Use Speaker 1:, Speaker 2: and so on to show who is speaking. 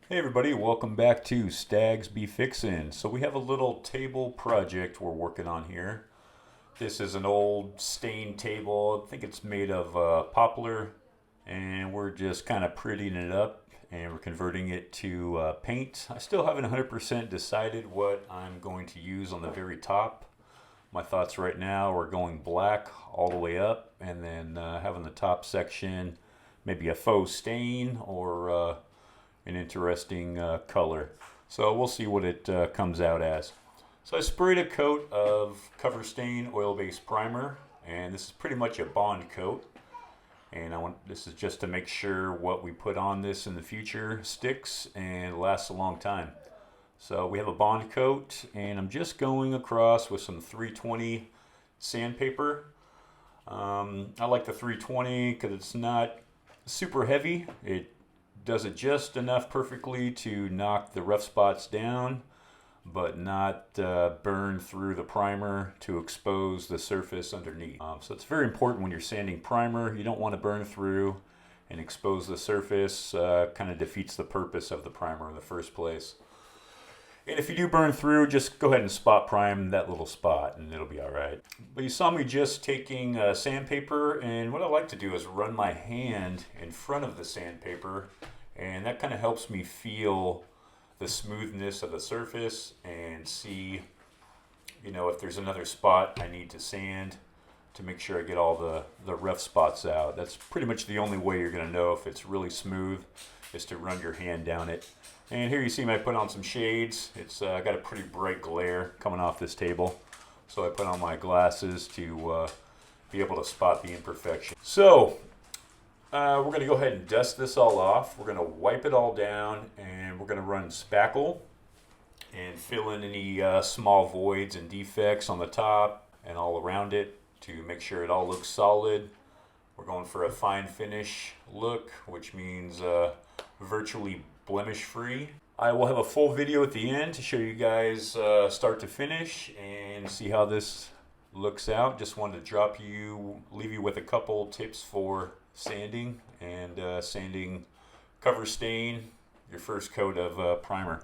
Speaker 1: Hey everybody, welcome back to Stags Be Fixin'. So we have a little table project we're working on here. This is an old stained table. I think it's made of poplar, and we're just kind of prettying it up and we're converting it to paint. I still haven't 100% decided what I'm going to use on the very top. My thoughts right now are going black all the way up and then having the top section maybe a faux stain or an interesting color. So we'll see what it comes out as. So I sprayed a coat of Cover Stain oil-based primer, and this is pretty much a bond coat. And this is just to make sure what we put on this in the future sticks and lasts a long time. So we have a bond coat, and I'm just going across with some 320 sandpaper. I like the 320 because it's not super heavy. It does it just enough perfectly to knock the rough spots down, but not burn through the primer to expose the surface underneath. So it's very important when you're sanding primer. You don't want to burn through and expose the surface. Kind of defeats the purpose of the primer in the first place. And if you do burn through, just go ahead and spot prime that little spot and it'll be all right. But you saw me just taking sandpaper, and what I like to do is run my hand in front of the sandpaper, and that kind of helps me feel the smoothness of the surface and see, if there's another spot I need to sand to make sure I get all the rough spots out. That's pretty much the only way you're going to know if it's really smooth, is to run your hand down it. And here you see me, I put on some shades. It's got a pretty bright glare coming off this table, so I put on my glasses to be able to spot the imperfection. So we're going to go ahead and dust this all off. We're going to wipe it all down, and we're going to run spackle and fill in any small voids and defects on the top and all around it to make sure it all looks solid. We're going for a fine finish look, which means virtually blemish free. I will have a full video at the end to show you guys start to finish and see how this looks out. Just wanted to leave you with a couple tips for sanding and sanding Cover Stain, your first coat of primer.